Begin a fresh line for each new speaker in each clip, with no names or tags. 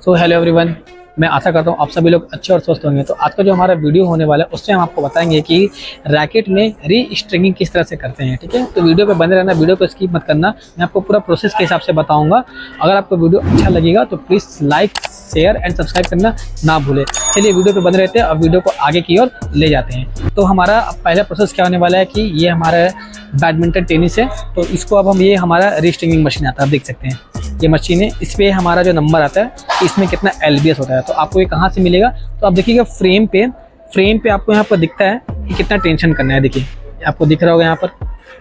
So hello everyone, मैं आशा करता हूँ आप सभी लोग अच्छे और स्वस्थ होंगे। तो आज का जो हमारा वीडियो होने वाला है उससे हम आपको बताएंगे कि रैकेट में री-स्ट्रिंगिंग किस तरह से करते हैं। ठीक है, तो वीडियो पे बने रहना, वीडियो को स्किप मत करना। मैं आपको पूरा प्रोसेस के हिसाब से बताऊंगा। अगर आपको वीडियो अच्छा लगेगा तो please like, share and subscribe करना ना भूलें। चलिए वीडियो पे बने रहते हैं और वीडियो को आगे की ओर ले जाते हैं। तो हमारा पहला प्रोसेस क्या होने वाला है कि ये हमारा बैडमिंटन टेनिस है, तो इसको अब हम ये हमारा री-स्ट्रिंगिंग मशीन आता है, आप देख सकते हैं ये मशीन है। इस पर हमारा जो नंबर आता है कि इसमें कितना LBS होता है। तो आपको ये कहाँ से मिलेगा, तो आप देखिएगा फ्रेम पे आपको यहाँ पर दिखता है कि कितना टेंशन करना है। देखिए आपको दिख रहा होगा यहाँ पर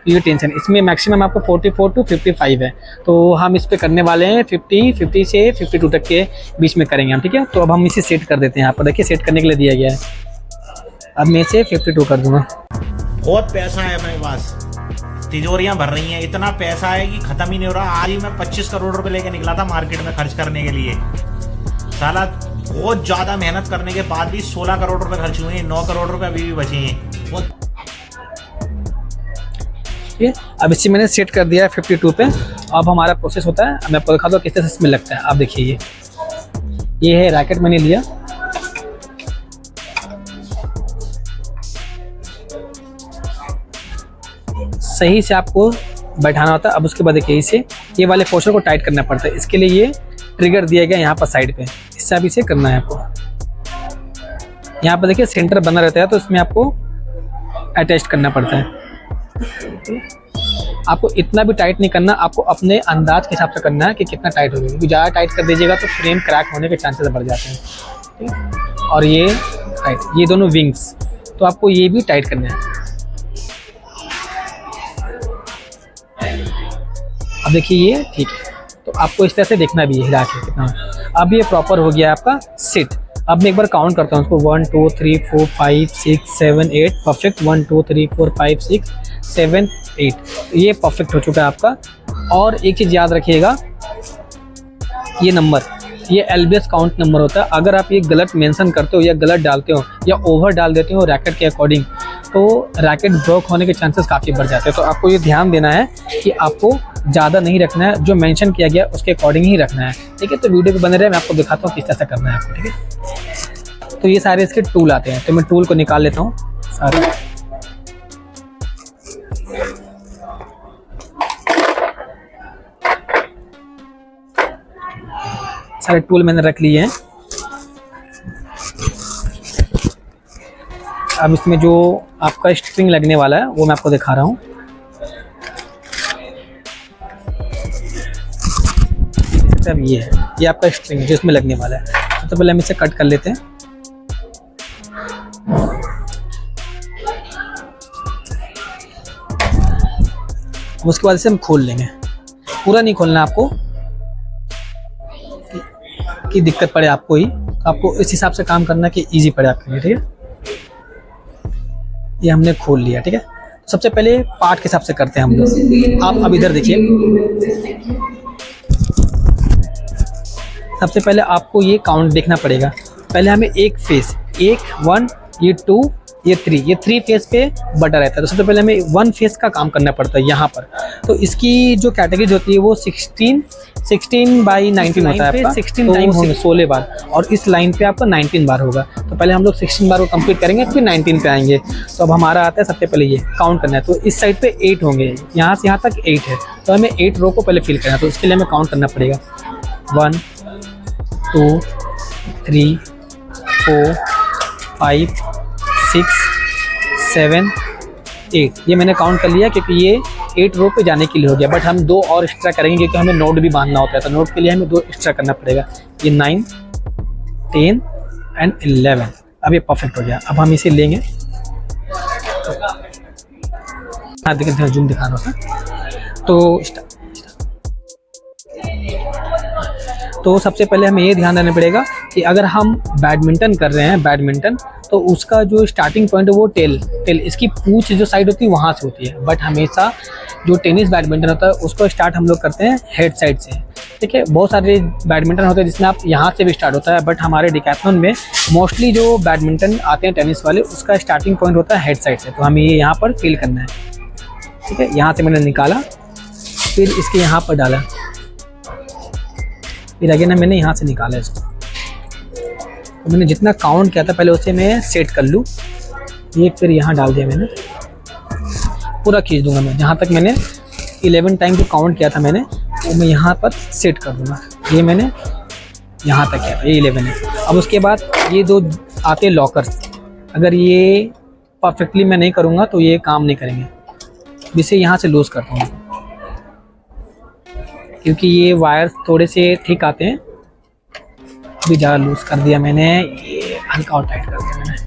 ये टेंशन, इसमें मैक्सिमम आपको 44 to 55 है। तो हम इस पे करने वाले हैं 50 से 52 तक के बीच में करेंगे हम। ठीक है, तो अब हम इसे सेट कर देते हैं। यहाँ पर देखिए सेट करने के लिए दिया गया है। अब मैं इसे 52 कर दूंगा।
बहुत पैसा है मेरे पास, तिजोरियां भर रही हैं, इतना पैसा है कि खत्म ही नहीं हो रहा। आज ही मैं 25 करोड़ रुपए लेके निकला था मार्केट में खर्च करने के लिए। साला बहुत ज्यादा मेहनत करने के बाद भी 16 करोड़ रुपए खर्च हुए हैं, 9 करोड़ रुपए अभी भी बचे हैं।
अब इसी मैंने सेट कर दिया है 52 पे। अब हमारा प्रोसेस होता है, मैं आपको दिखा दूँ किस तरह से इसमें लगता है। आप देखिए ये है रैकेट मैंने लिया, सही से आपको बैठाना होता है। अब उसके बाद देखिए इसे ये वाले पोर्शन को टाइट करना पड़ता है। इसके लिए ये ट्रिगर दिया गया यहाँ पर साइड पे, इससे अब इसे करना है आपको। यहाँ पर देखिए सेंटर बना रहता है, तो इसमें आपको अटैच करना पड़ता है। आपको इतना भी टाइट नहीं करना, आपको अपने अंदाज के हिसाब से करना है कि कितना टाइट होगा, क्योंकि ज़्यादा टाइट कर दीजिएगा तो फ्रेम क्रैक होने के चांसेस बढ़ जाते हैं। ठीक, और ये टाइट, ये दोनों विंग्स, तो आपको ये भी टाइट करना है। अब देखिए ये ठीक है, तो आपको इस तरह से देखना भी है हिला के कितना। अब ये प्रॉपर हो गया आपका सेट। अब मैं एक बार काउंट करता हूँ उसको, 1 2 3 4 5 6 7 8 परफेक्ट। 1 2 3 4 5 6 7 8 ये परफेक्ट हो चुका है आपका। और एक चीज़ याद रखिएगा, ये नंबर, ये LBS काउंट नंबर होता है। अगर आप ये गलत मेंशन करते हो या गलत डालते हो या ओवर डाल देते हो रैकेट के अकॉर्डिंग, तो रैकेट ब्रोक होने के चांसेस काफ़ी बढ़ जाते हैं। तो आपको ये ध्यान देना है कि आपको ज़्यादा नहीं रखना है, जो मेंशन किया गया उसके अकॉर्डिंग ही रखना है। ठीक है, तो वीडियो पे बने रहे, मैं आपको दिखाता हूँ किस तरह से करना है आपको। ठीक है, तो ये सारे इसके टूल आते हैं, तो मैं टूल को निकाल लेता हूँ सारे। सारे टूल मैंने रख लिए हैं। अब इसमें जो आपका स्ट्रिंग लगने वाला है वो मैं आपको दिखा रहा हूँ। अब ये है, ये आपका स्ट्रिंग है जो इसमें लगने वाला है। सबसे पहले हम इसे कट कर लेते हैं। उसके बाद इसे हम खोल लेंगे। पूरा नहीं खोलना आपको कि दिक्कत पड़े आपको ही, आपको इस हिसाब से काम करना कि इजी पड़े आपके लिए। ठीक है, ये हमने खोल लिया। ठीक है, सबसे पहले पार्ट के हिसाब से करते हैं हम लोग। आप अब इधर देखिए, सबसे पहले आपको ये काउंट देखना पड़ेगा। पहले हमें एक फेस, 1 1 ये 2 ये 3, ये 3 फेस पे बटा रहता है। तो सबसे पहले हमें 1 फेस का काम करना पड़ता है यहाँ पर। तो इसकी जो कैटेगरी होती है वो 16/19 होता है आपका। 16 टाइम होगा 16 बार, और इस लाइन पे आपका 19 बार होगा। तो पहले हम लोग 16 बार को कंप्लीट करेंगे, फिर 19 पे आएंगे। तो अब हमारा आता है सबसे पहले ये काउंट करना है। तो इस साइड पे 8 होंगे, यहाँ से यहाँ तक 8 है, तो हमें 8 रो को पहले फिल करना है। तो इसके लिए हमें काउंट करना पड़ेगा 1 2 3 4 5 6 7 8 ये मैंने काउंट कर लिया, क्योंकि ये 8 रो पे जाने के लिए हो गया। बट हम 2 और एक्स्ट्रा करेंगे क्योंकि हमें नोट भी बांधना होता है। तो नोट के लिए हमें 2 एक्स्ट्रा करना पड़ेगा। ये 9 10 एंड 11। अब ये परफेक्ट हो गया। अब हम इसे लेंगे, हाँ देखिए जूम दिखा रहा था। तो सबसे पहले हमें ये ध्यान देना पड़ेगा कि अगर हम बैडमिंटन कर रहे हैं, बैडमिंटन, तो उसका जो स्टार्टिंग पॉइंट है वो टेल इसकी पूंछ जो साइड होती है वहाँ से होती है। बट हमेशा जो टेनिस बैडमिंटन होता है उसको स्टार्ट हम लोग करते हैं हेड साइड से। ठीक है, बहुत सारे बैडमिंटन होते हैं जिसमें आप यहाँ से भी स्टार्ट होता है, बट हमारे डिकैथलॉन में मोस्टली जो बैडमिंटन आते हैं टेनिस वाले, उसका स्टार्टिंग पॉइंट होता है हेड साइड से। तो हमें ये यहाँ पर फील करना है। ठीक है, यहाँ से मैंने निकाला, फिर इसके यहाँ पर डाला, फिर अगेन मैंने यहाँ से निकाला इसको। तो मैंने जितना काउंट किया था पहले उसे मैं सेट कर लूँ। ये फिर यहाँ डाल दिया मैंने, पूरा खींच दूंगा मैं। जहाँ तक मैंने 11 टाइम जो काउंट किया था मैंने, वो मैं यहाँ पर सेट कर दूंगा। ये मैंने यहाँ तक किया था, ये 11 है। अब उसके बाद ये दो आते लॉकर्स, अगर ये परफेक्टली मैं नहीं करूँगा तो ये काम नहीं करेंगे। इसे यहाँ से लूज़ करता हूँ क्योंकि ये वायर्स थोड़े से थिक आते हैं। अभी ज़्यादा लूज़ कर दिया मैंने, ये हल्का और टाइट कर दिया मैंने।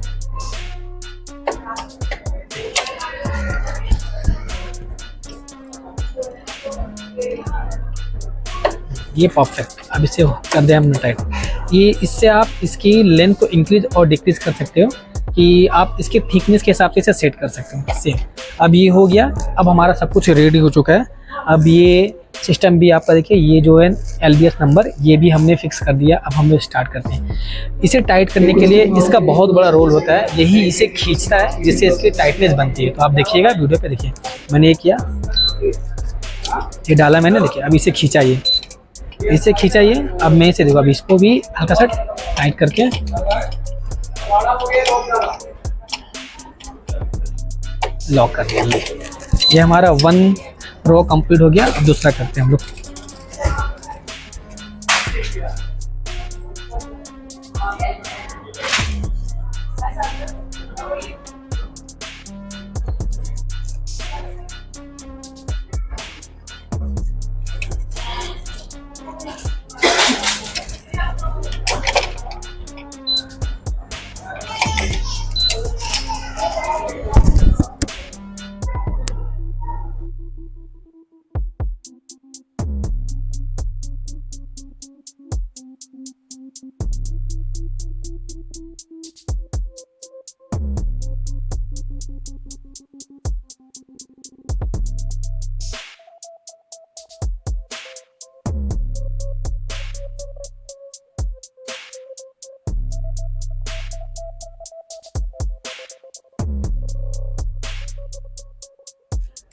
ये परफेक्ट। अब इसे कर दिया हमने टाइट। ये इससे आप इसकी लेंथ को इंक्रीज और डिक्रीज कर सकते हो कि आप इसके थिकनेस के हिसाब से इसे सेट कर सकते हो। सेम अब ये हो गया। अब हमारा सब कुछ रेडी हो चुका है। अब ये सिस्टम भी आपका देखिए, ये जो है LBS नंबर ये भी हमने फिक्स कर दिया। अब हम स्टार्ट करते हैं। इसे टाइट करने के लिए इसका बहुत बड़ा रोल होता है, यही इसे खींचता है जिससे इसकी टाइटनेस बनती है। तो आप देखिएगा वीडियो पे, देखिए मैंने ये किया, ये डाला मैंने, देखिए अब इसे खींचा, ये इसे खींचा ये। अब मैं इसे देखो, अब इसको भी हल्का सा टाइट करके लॉक कर दिया। ये हमारा 1 रो कंप्लीट हो गया। अब दूसरा करते हैं हम लोग।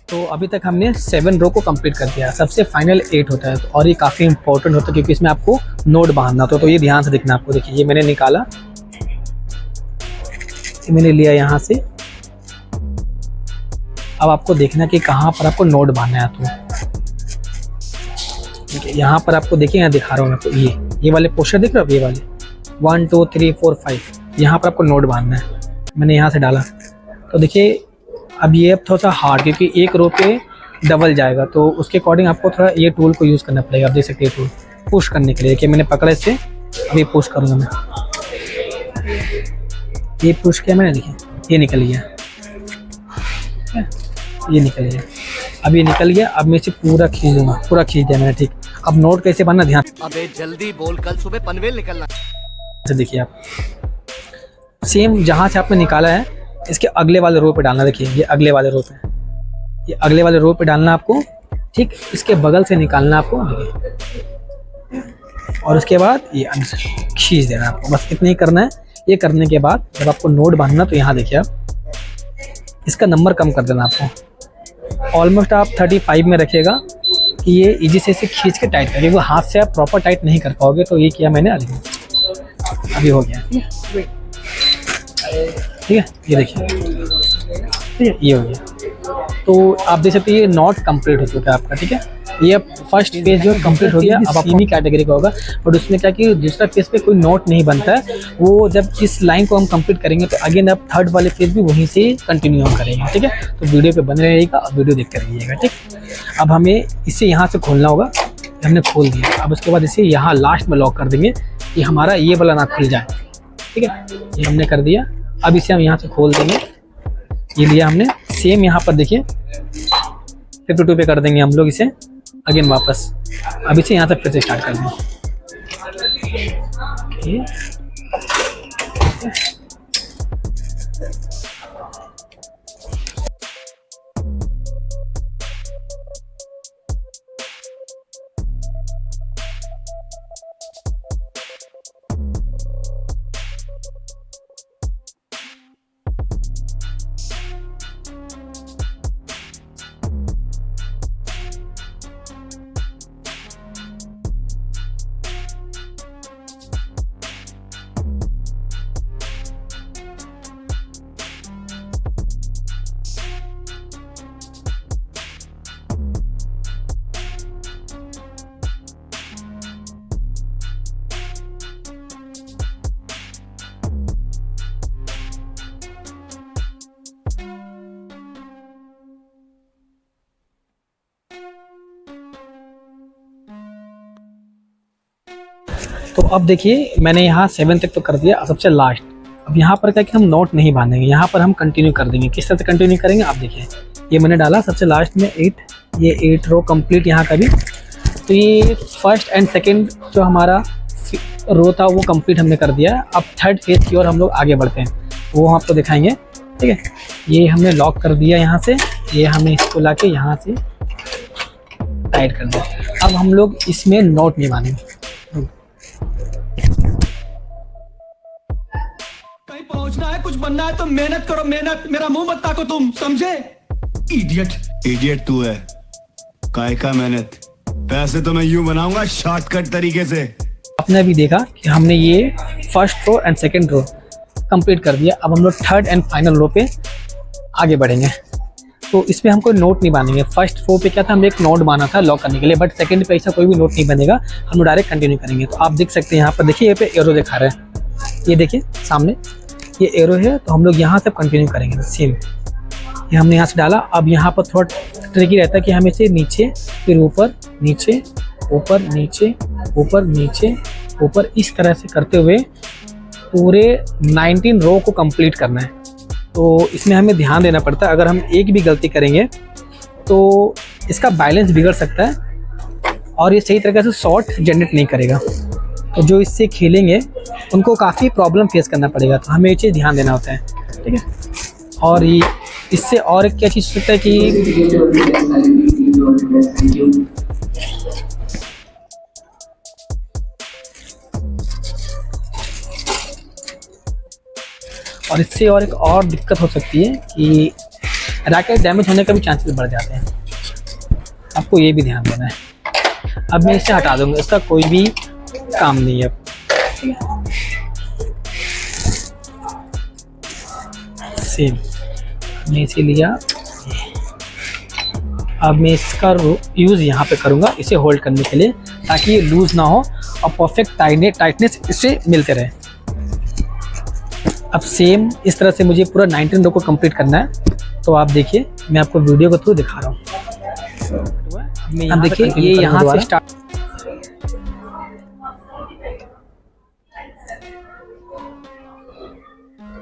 तो अभी तक हमने 7 रो को कंप्लीट कर दिया। सबसे फाइनल 8 होता है और ये काफ़ी इंपॉर्टेंट होता है क्योंकि इसमें आपको नोट बांधना होता है। तो ये ध्यान से देखना आपको। देखिए ये मैंने निकाला, ये मैंने लिया यहाँ से। अब आपको देखना कि कहाँ पर आपको नोट बांधना है। तो ठीक है, यहाँ पर आपको देखिए, यहाँ दिखा रहा हूँ मैं आपको। ये वाले पोस्टर दिख रहे हो, ये वाले 1 2 3 4 5, यहाँ पर आपको नोट बांधना है। मैंने यहाँ से डाला तो देखिए अब ये थोड़ा सा हार्ड, क्योंकि एक रो पे डबल जाएगा तो उसके अकॉर्डिंग आपको थोड़ा ये टूल को यूज़ करना पड़ेगा। आप देख सकते हैं टूल पुश करने के लिए। देखिए मैंने पकड़ा इसे, अब ये पुश करूँगा मैं। ये पुश किया मैंने, देखिए ये निकल गया, ये निकल गया। अब ये निकल गया। अब मैं इसे पूरा खींच दूँगा, पूरा खींच दिया मैंने। ठीक, अब नोट कैसे बनना, ध्यान।
अबे जल्दी बोल, कल सुबह पनवेल निकलना।
देखिए आप सेम जहाँ से आपने निकाला है इसके अगले वाले रो पे डालना। देखिए ये अगले वाले रो पे, ये अगले वाले रो पे डालना आपको। ठीक, इसके बगल से निकालना आपको, देखिए। और उसके बाद ये अंदर से खींच देना आपको। बस इतना ही करना है। ये करने के बाद जब आपको नोट बांधना तो यहाँ देखिए आप इसका नंबर कम कर देना आपको। ऑलमोस्ट आप 35 में रखिएगा कि ये इजी से इसे खींच के टाइट करिए। वो हाथ से आप प्रॉपर टाइट नहीं कर पाओगे। तो ये किया मैंने, अभी हो गया। ठीक है, ये देखिए, ठीक है, ये हो गया। तो आप देख सकते हैं ये नॉट कंप्लीट हो चुका है आपका। ठीक है, ये अब फर्स्ट पेज जो कंप्लीट हो गया। अब सीमी कैटेगरी का होगा, बट उसमें क्या कि दूसरा पेज पे कोई नोट नहीं बनता है। वो जब इस लाइन को हम कंप्लीट करेंगे तो अगेन अब थर्ड वाले पेज भी वहीं से कंटिन्यू हम करेंगे। ठीक है, तो वीडियो पे बने रहिएगा और वीडियो देखते रहिएगा। ठीक, अब हमें इसे यहाँ से खोलना होगा। हमने खोल दिया। अब उसके बाद इसे यहाँ लास्ट में लॉक कर देंगे कि हमारा ये वाला ना खुल जाए। ठीक है, ये हमने कर दिया। अब इसे हम यहाँ से खोल देंगे। ये लिया हमने, सेम यहाँ पर देखिए 52 पे कर देंगे हम लोग इसे अगेन वापस। अब इसे यहाँ से फिर से स्टार्ट कर देंगे। तो अब देखिए मैंने यहाँ 7 तक तो कर दिया, सबसे लास्ट। अब यहाँ पर क्या कि हम नोट नहीं बांधेंगे, यहाँ पर हम कंटिन्यू कर देंगे। किस तरह से कंटिन्यू करेंगे आप देखिए, ये मैंने डाला सबसे लास्ट में 8, ये 8 रो कंप्लीट यहाँ का भी। तो ये फर्स्ट एंड सेकंड जो हमारा रो था वो कंप्लीट हमने कर दिया। अब थर्ड फेज की ओर हम लोग आगे बढ़ते हैं, वो हम आपको दिखाएंगे। ठीक है, ये हमने लॉक कर दिया यहाँ से, ये हमें इसको लाके यहाँ से टाइट कर दिया। अब हम लोग इसमें नोट नहीं बांधेंगे।
कहीं पहुंचना है, कुछ बनना है तो मेहनत करो, मेहनत। मेरा मुंह मत ताको तुम, समझे?
इडियट तू है, काय का मेहनत। पैसे तो मैं यूं बनाऊंगा शॉर्टकट तरीके से।
आपने अभी देखा कि हमने ये first row and second row complete कर दिया। अब हम लोग थर्ड एंड फाइनल रो पे आगे बढ़ेंगे। तो इसमें हम कोई नोट नहीं बांधेंगे। फर्स्ट रो पे क्या था, हमने एक नोट बांधा था लॉक करने के लिए, बट सेकंड पे ऐसा कोई भी नोट नहीं बनेगा, हम लोग डायरेक्ट कंटिन्यू करेंगे। तो आप देख सकते हैं यहाँ पर देखिए, ये पे एरो दिखा रहे हैं, ये देखिए सामने ये एरो है। तो हम लोग यहाँ से कंटिन्यू करेंगे सेम। ये हमने यहाँ से डाला। अब यहाँ पर थोड़ा ट्रिकी रहता है कि हमें से नीचे फिर ऊपर नीचे ऊपर नीचे ऊपर नीचे ऊपर, इस तरह से करते हुए पूरे 19 रो को कंप्लीट करना है। तो इसमें हमें ध्यान देना पड़ता है, अगर हम एक भी गलती करेंगे तो इसका बैलेंस बिगड़ सकता है और ये सही तरीके से शॉट जनरेट नहीं करेगा। तो जो इससे खेलेंगे उनको काफ़ी प्रॉब्लम फेस करना पड़ेगा। तो हमें ये चीज़ ध्यान देना होता है। ठीक है, और ये इससे और क्या चीज़ हो सकता है कि और इससे और एक और दिक्कत हो सकती है कि रैकेट डैमेज होने का भी चांसेस बढ़ जाते हैं। आपको ये भी ध्यान देना है। अब मैं इसे हटा दूंगा, इसका कोई भी काम नहीं है। सेम मैं इसे लिया। अब मैं इसका यूज़ यहाँ पे करूँगा इसे होल्ड करने के लिए, ताकि ये लूज़ ना हो और परफेक्ट टाइटनेस इससे मिलते रहे। अब सेम इस तरह से मुझे पूरा 19 रो को कंप्लीट करना है। तो आप देखिए, मैं आपको वीडियो के थ्रू दिखा रहा हूँ। अब देखिए ये यहाँ से स्टार्ट,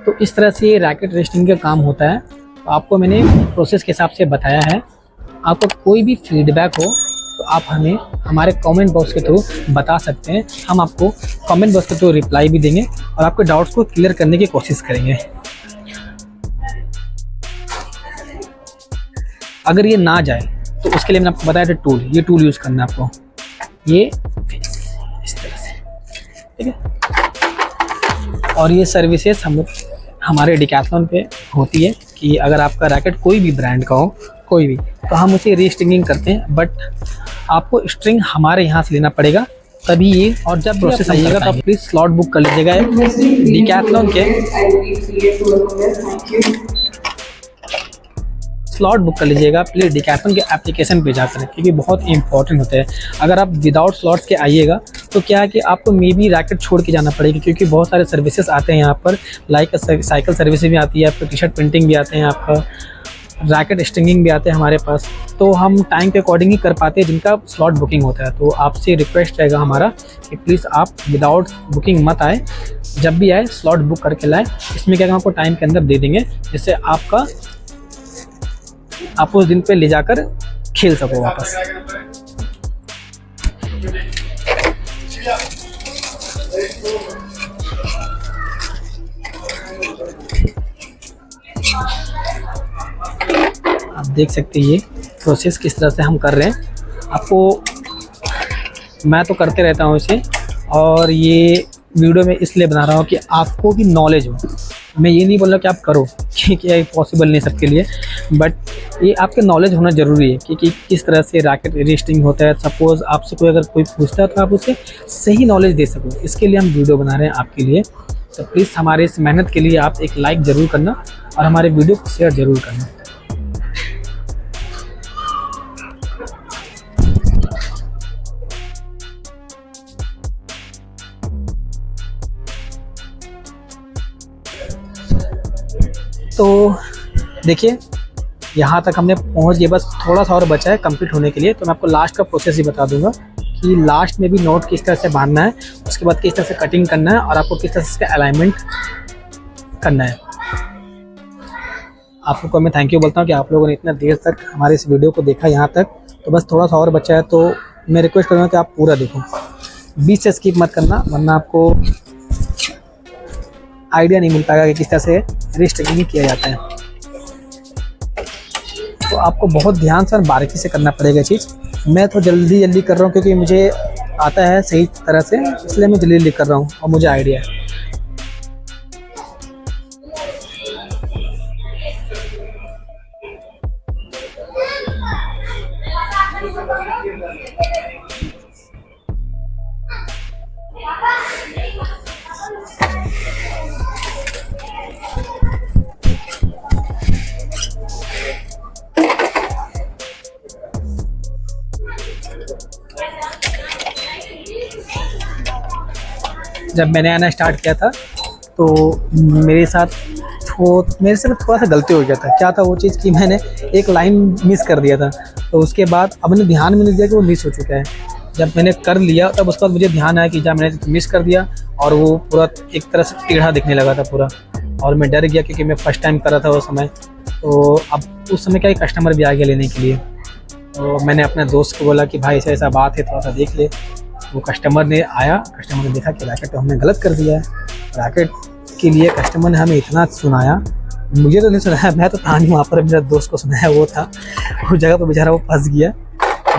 तो इस तरह से ये रैकेट रेस्टिंग का काम होता है। तो आपको मैंने प्रोसेस के हिसाब से बताया है। आपको कोई भी फीडबैक हो तो आप हमें हमारे कमेंट बॉक्स के थ्रू बता सकते हैं। हम आपको कमेंट बॉक्स के थ्रू रिप्लाई भी देंगे और आपके डाउट्स को क्लियर करने की कोशिश करेंगे। अगर ये ना जाए तो उसके लिए मैंने आपको बताया था टूल, ये टूल यूज़ करना है आपको, ये इस तरह से। ठीक है, और ये सर्विसेज हम लोग हमारे डिकैथलॉन पे होती है कि अगर आपका रैकेट कोई भी ब्रांड का हो, कोई भी, तो हम उसे रीस्ट्रिंगिंग करते हैं। बट आपको स्ट्रिंग हमारे यहाँ से लेना पड़ेगा तभी ये। और जब प्रोसेस आइएगा तो आप प्लीज़ स्लॉट बुक कर लीजिएगा डिकैथलॉन के, स्लॉट बुक कर लीजिएगा प्लीज़ डिकैथलॉन के एप्लीकेशन पे जाकर, क्योंकि बहुत इंपॉर्टेंट होता है। अगर आप विदाउट स्लॉट्स के आइएगा तो क्या है कि आपको मे बी रैकेट छोड़ के जाना पड़ेगा, क्योंकि बहुत सारे सर्विसेज आते हैं यहाँ पर, लाइक साइकिल सर्विस भी आती है, आपको टी शर्ट प्रिंटिंग भी आते हैं, आपका रैकेट स्ट्रिंगिंग भी आते हैं हमारे पास। तो हम टाइम के अकॉर्डिंग ही कर पाते हैं जिनका स्लॉट बुकिंग होता है। तो आपसे रिक्वेस्ट रहेगा हमारा कि प्लीज़ आप विदाउट बुकिंग मत आए, जब भी आए स्लॉट बुक करके लाएँ। इसमें क्या हम आपको टाइम के अंदर दे देंगे, जिससे आप उस दिन पे ले जाकर खेल सको वापस। आप देख सकते हैं ये प्रोसेस किस तरह से हम कर रहे हैं। आपको मैं तो करते रहता हूँ इसे, और ये वीडियो में इसलिए बना रहा हूँ कि आपको भी नॉलेज हो। मैं ये नहीं बोल रहा कि आप करो, क्योंकि ये पॉसिबल नहीं सबके लिए, बट ये आपके नॉलेज होना ज़रूरी है कि किस तरह से रैकेट रेस्टिंग होता है। सपोज़ आपसे कोई अगर कोई पूछता है तो आप उसे सही नॉलेज दे सको, इसके लिए हम वीडियो बना रहे हैं आपके लिए। तो प्लीज़ हमारे इस मेहनत के लिए आप एक लाइक ज़रूर करना और हमारे वीडियो को शेयर ज़रूर करना। तो देखिए यहाँ तक हमने पहुँच गए, बस थोड़ा सा और बचा है कंप्लीट होने के लिए। तो मैं आपको लास्ट का प्रोसेस ही बता दूंगा कि लास्ट में भी नोट किस तरह से बांधना है, उसके बाद किस तरह से कटिंग करना है और आपको किस तरह से इसका अलाइनमेंट करना है। आप लोग को मैं थैंक यू बोलता हूँ कि आप लोगों ने इतना देर तक हमारे इस वीडियो को देखा यहाँ तक। तो बस थोड़ा सा और बचा है, तो मैं रिक्वेस्ट करूँगा कि आप पूरा देखो, बीच से स्किप मत करना, वरना आपको आइडिया नहीं मिल पाएगा कि किस तरह से रीस्ट्रिंगिंग किया जाता है। तो आपको बहुत ध्यान से और बारीकी से करना पड़ेगा चीज़। मैं तो जल्दी कर रहा हूँ क्योंकि मुझे आता है सही तरह से, इसलिए मैं जल्दी कर रहा हूँ और मुझे आइडिया है। जब मैंने आना स्टार्ट किया था तो मेरे से थोड़ा सा गलती हो गया था। क्या था वो चीज़ कि मैंने एक लाइन मिस कर दिया था, तो उसके बाद अब मैंने ध्यान में नहीं दिया कि वो मिस हो चुका है। जब मैंने कर लिया तब उसके बाद मुझे ध्यान आया कि जब मैंने मिस कर दिया और वो पूरा एक तरह से टेढ़ा दिखने लगा था पूरा, और मैं डर गया क्योंकि मैं फर्स्ट टाइम कर रहा था वो समय। तो अब उस समय क्या कस्टमर भी आ गया लेने के लिए, तो मैंने अपने दोस्त को बोला कि भाई ऐसा बात है, थोड़ा सा देख ले। वो कस्टमर ने आया, कस्टमर ने देखा कि रैकेट तो हमने गलत कर दिया है। रैकेट के लिए कस्टमर ने हमें इतना सुनाया, मुझे तो नहीं सुनाया, मैं तो था नहीं वहाँ पर, मेरा दोस्त को सुनाया वो था। उस जगह पर बेचारा वो फंस गया,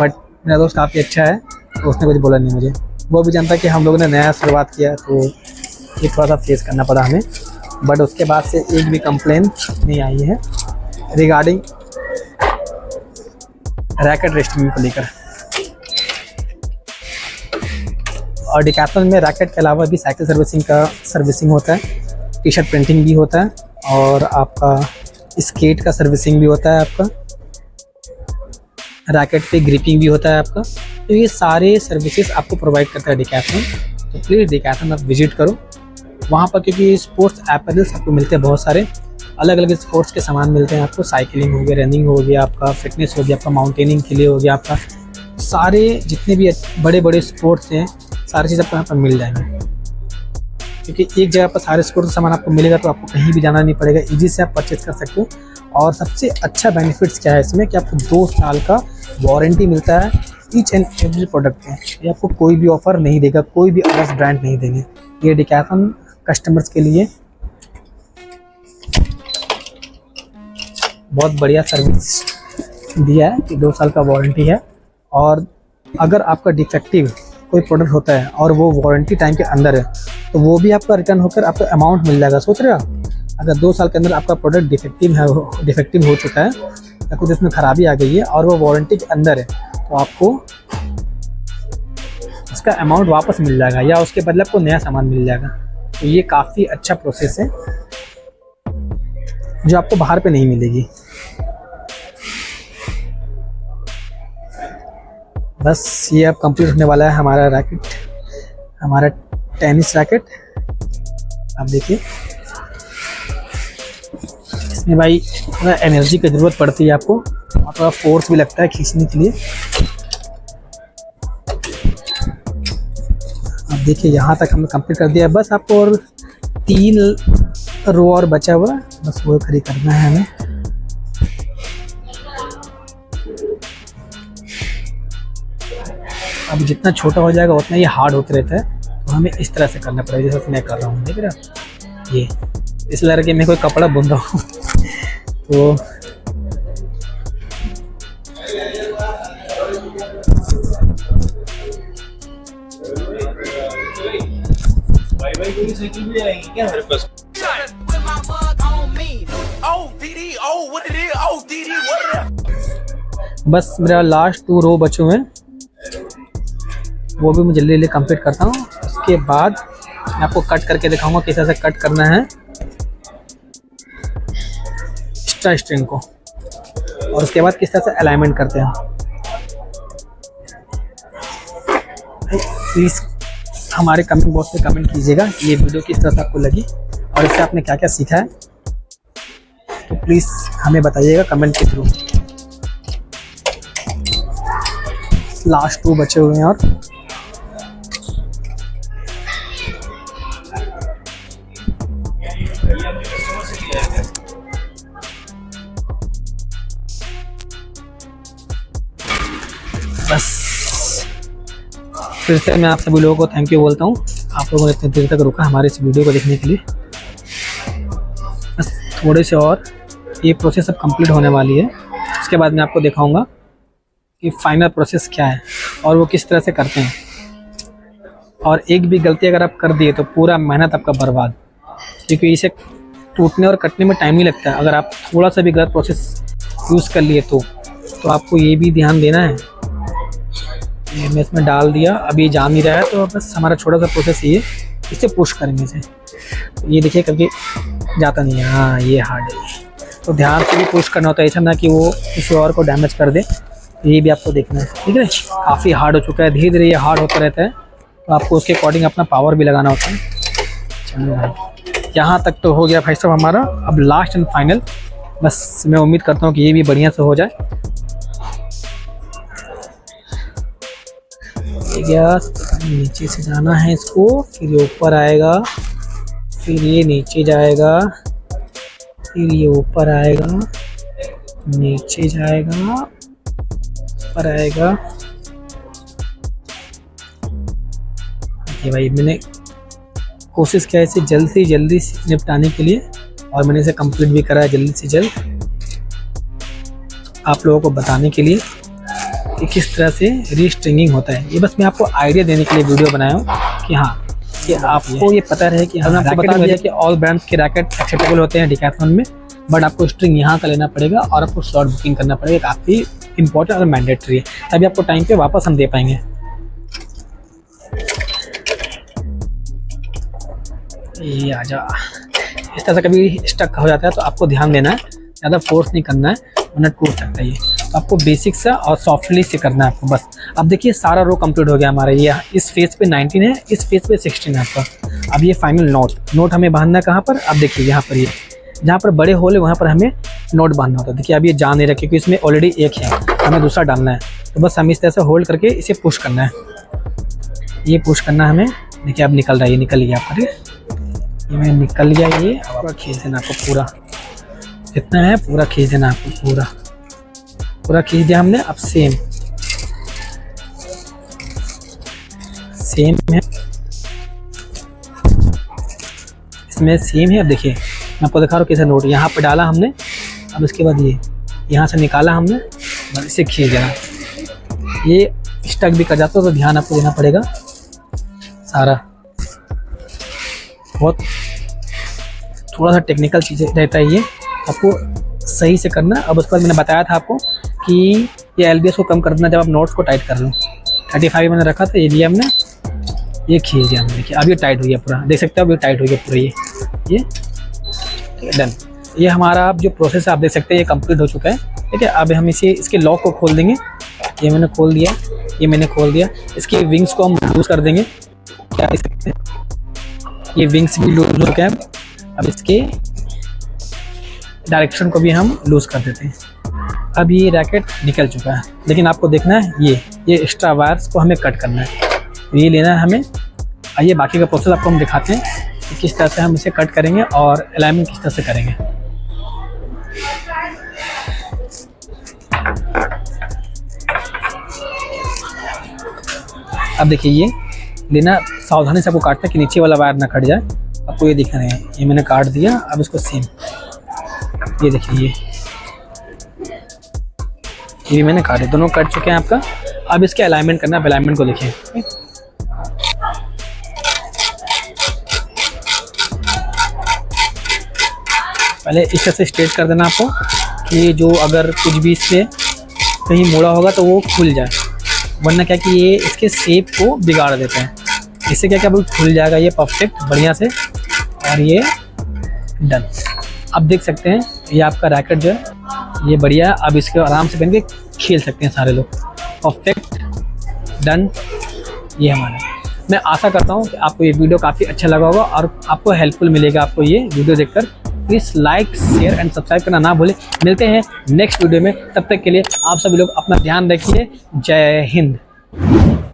बट मेरा दोस्त काफ़ी अच्छा है तो उसने कुछ बोला नहीं मुझे। वो भी जानता कि हम लोगों ने नया शुरुआत किया तो ये थोड़ा सा फेस करना पड़ा हमें, बट उसके बाद से एक भी कंप्लेन नहीं आई है रिगार्डिंग रैकेट रेस्टिंग को लेकर। और डिकैथलॉन में रैकेट के अलावा भी साइकिल सर्विसिंग होता है, टी शर्ट प्रिंटिंग भी होता है, और आपका स्केट का सर्विसिंग भी होता है, आपका रैकेट पे ग्रिपिंग भी होता है आपका। तो ये सारे सर्विसेज आपको प्रोवाइड करता है डिकैथलॉन। तो प्लीज़ डिकैथलॉन आप विजिट करो वहाँ पर, क्योंकि स्पोर्ट्स अपैरल्स आपको मिलते हैं, बहुत सारे अलग अलग स्पोर्ट्स के सामान मिलते हैं आपको। साइकिलिंग हो गया, रनिंग हो गया, आपका फिटनेस हो गया, आपका माउंटेनिंग के लिए हो गया, आपका सारे जितने भी बड़े बड़े स्पोर्ट्स हैं सारी चीज़ आपको यहाँ पर मिल जाएंगे। क्योंकि एक जगह पर सारे स्पोर्ट्स का सामान आपको मिलेगा तो आपको कहीं भी जाना नहीं पड़ेगा, इजी से आप परचेज कर सकते हो। और सबसे अच्छा बेनिफिट्स क्या है इसमें कि आपको 2 साल का वारंटी मिलता है ईच एंड एवरी प्रोडक्ट में। ये आपको कोई भी ऑफर नहीं देगा, कोई भी अदर्स ब्रांड नहीं देंगे। ये डिकैथलॉन कस्टमर्स के लिए बहुत बढ़िया सर्विस दिया है कि 2 साल का वारंटी है। और अगर आपका डिफेक्टिव कोई प्रोडक्ट होता है और वो वारंटी टाइम के अंदर है तो वो भी आपका रिटर्न होकर आपको अमाउंट मिल जाएगा। सोच रहे हो अगर 2 साल के अंदर आपका प्रोडक्ट डिफेक्टिव हो चुका है या कुछ उसमें ख़राबी आ गई है और वो वारंटी के अंदर है तो आपको उसका अमाउंट वापस मिल जाएगा या उसके बदले आपको नया सामान मिल जाएगा। तो ये काफ़ी अच्छा प्रोसेस है जो आपको बाहर पे नहीं मिलेगी। बस ये अब कंप्लीट होने वाला है हमारा रैकेट, हमारा टेनिस रैकेट। आप देखिए इसमें भाई थोड़ा एनर्जी की ज़रूरत पड़ती है आपको और थोड़ा फोर्स भी लगता है खींचने के लिए। अब देखिए यहाँ तक हमने कंप्लीट कर दिया है, बस आपको और 3 रो और बचा हुआ है, बस वो खड़ी करना है हमें। अब जितना छोटा हो जाएगा उतना ये हार्ड होते रहता है, तो हमें इस तरह से करना पड़ेगा जैसे मैं कर रहा हूँ। देख रहे हो ये इस तरह के मैं कोई कपड़ा बुन रहा हूँ तो बस मेरा लास्ट 2 रो बचे हुए हैं, वो भी मैं जल्दी कंप्लीट करता हूँ। उसके बाद मैं आपको कट करके दिखाऊंगा किस तरह से कट करना है एक्स्ट्रा स्ट्रिंग को, और उसके बाद किस तरह से अलाइनमेंट करते हैं। प्लीज़ हमारे कमेंट बॉक्स में कमेंट कीजिएगा कि ये वीडियो किस तरह से आपको लगी और इससे आपने क्या क्या सीखा है, तो प्लीज़ हमें बताइएगा कमेंट के थ्रू। लास्ट 2 बचे हुए हैं और बस फिर से मैं आप सभी लोगों को थैंक यू बोलता हूँ, आप लोगों ने इतनी देर तक रुका हमारे इस वीडियो को देखने के लिए। बस थोड़े से और ये प्रोसेस अब कंप्लीट होने वाली है, उसके बाद मैं आपको दिखाऊंगा कि फाइनल प्रोसेस क्या है और वो किस तरह से करते हैं। और एक भी गलती अगर आप कर दिए तो पूरा मेहनत आपका बर्बाद, क्योंकि इसे टूटने और कटने में टाइम ही लगता है। अगर आप थोड़ा सा भी गलत प्रोसेस यूज़ कर लिए तो आपको ये भी ध्यान देना है। ये मैं इसमें डाल दिया, अभी जा नहीं रहा है तो बस हमारा छोटा सा प्रोसेस ये, इसे पुश करेंगे इसे। ये देखिए कभी जाता नहीं है, हाँ ये हार्ड है, तो ध्यान से भी पुश करना होता है, ऐसा ना कि वो किसी और को डैमेज कर दे। ये भी आपको देखना है, ठीक है। काफ़ी हार्ड हो चुका है, धीरे धीरे ये हार्ड होता रहता है, तो आपको उसके अकॉर्डिंग अपना पावर भी लगाना होता है। चलो भाई, यहाँ तक तो हो गया भाई साहब हमारा। अब लास्ट एंड फाइनल, बस मैं उम्मीद करता हूँ कि ये भी बढ़िया से हो जाए। गया नीचे से जाना है इसको, फिर ये ऊपर आएगा, फिर ये नीचे जाएगा, फिर ये ऊपर आएगा, नीचे जाएगा, ऊपर आएगा। ये भाई मैंने कोशिश किया इसे जल्द से जल्दी निपटाने के लिए, और मैंने इसे कंप्लीट भी करा है जल्दी से जल्द, आप लोगों को बताने के लिए कि किस तरह से रीस्ट्रिंगिंग होता है। ये बस मैं आपको आइडिया देने के लिए वीडियो बनाया हूँ कि हाँ, कि आपको ये पता रहे कि हमने आपको बता दिया कि ऑल ब्रांड्स के रैकेट एक्सेप्टेबल होते हैं डिकैथलॉन में, बट आपको स्ट्रिंग यहाँ का लेना पड़ेगा और आपको स्लॉट बुकिंग करना पड़ेगा। काफ़ी इंपॉर्टेंट और मैंडेटरी है, तभी आपको टाइम पे वापस हम दे पाएंगे। ये आ जा, इस तरह से कभी स्टक हो जाता है तो आपको ध्यान देना है, ज़्यादा फोर्स नहीं करना है वरना टूट सकता है। ये तो आपको बेसिक सा और सॉफ्टली से करना है आपको बस। अब देखिए सारा रो कंप्लीट हो गया हमारा। ये इस फेस पे 19 है, इस फेस पे 16 है आपका। अब ये फाइनल नोट हमें बांधना है कहाँ पर, अब देखिए यहाँ पर, ये जहाँ पर बड़े होल है वहाँ पर हमें नोट बांधना होता है। देखिए अब ये जा नहीं रहा क्योंकि इसमें ऑलरेडी एक है, हमें दूसरा डालना है। तो बस हमें इस तरह से होल्ड करके इसे पुश करना है, ये पुश करना है हमें। देखिए अब निकल रहा है, ये निकल गया पर, ये मैं निकल गया। ये पूरा खींच देना आपको, पूरा जितना है पूरा खींच देना आपको, पूरा खींच दिया हमने। अब सेम है, इसमें सेम है। अब देखिए मैं आपको दिखा रहा हूँ कैसे नोट यहाँ पे डाला हमने। अब इसके बाद ये यहाँ से निकाला हमने, बस इसे खींच देना। ये स्टक भी कर जाता है तो ध्यान आपको देना पड़ेगा सारा, बहुत थोड़ा सा टेक्निकल चीज़ें रहता है, ये आपको सही से करना। अब उसके बाद मैंने बताया था आपको कि ये एलबीएस को कम कर देना जब आप नोट्स को टाइट कर लो। 35 मैंने रखा था, ये लिया हमने, ये खींच दिया हमने। देखिए अब ये टाइट हो गया पूरा, देख सकते हो अब ये टाइट हो गया पूरा। ये डन। ये हमारा अब जो प्रोसेस है आप देख सकते हैं ये कंप्लीट हो चुका है, ठीक है। अब हम इसके लॉक को खोल देंगे। ये मैंने खोल दिया, ये मैंने खोल दिया। इसकी विंग्स को हम लूज़ कर देंगे, क्या देख सकते हैं ये विंग्स भी लूज हो चुके हैं। अब इसके डायरेक्शन को भी हम लूज़ कर देते हैं। अब ये रैकेट निकल चुका है, लेकिन आपको देखना है ये एक्स्ट्रा वायर्स को हमें कट करना है, तो ये लेना है हमें। आइए बाकी का प्रोसेस आपको हम दिखाते हैं कि किस तरह से हम इसे कट करेंगे और अलाइनमेंट किस तरह से करेंगे। अब देखिए ये लेना, सावधानी से आपको काटना कि नीचे वाला वायर ना कट जाए। आपको ये दिखना है, ये मैंने काट दिया। अब इसको सेम, ये देखिए ये भी मैंने काटे, दोनों कट चुके हैं आपका। अब इसके अलाइनमेंट करना है, अलाइनमेंट को देखिए। पहले इस तरह से स्ट्रेट कर देना आपको कि जो अगर कुछ भी इससे कहीं मोड़ा होगा तो वो खुल जाए, वरना क्या कि ये इसके शेप को बिगाड़ देते हैं। इससे क्या वो खुल जाएगा ये परफेक्ट बढ़िया से, और ये डन। अब देख सकते हैं ये आपका रैकेट जो है ये बढ़िया है। अब इसके आराम से पहन के खेल सकते हैं सारे लोग, परफेक्ट डन। ये हमारा, मैं आशा करता हूँ कि आपको ये वीडियो काफ़ी अच्छा लगा होगा और आपको हेल्पफुल मिलेगा आपको ये वीडियो देखकर। Please like, share and subscribe करना ना भूलें। मिलते हैं नेक्स्ट वीडियो में, तब तक के लिए आप सभी लोग अपना ध्यान रखिए। जय हिंद। है।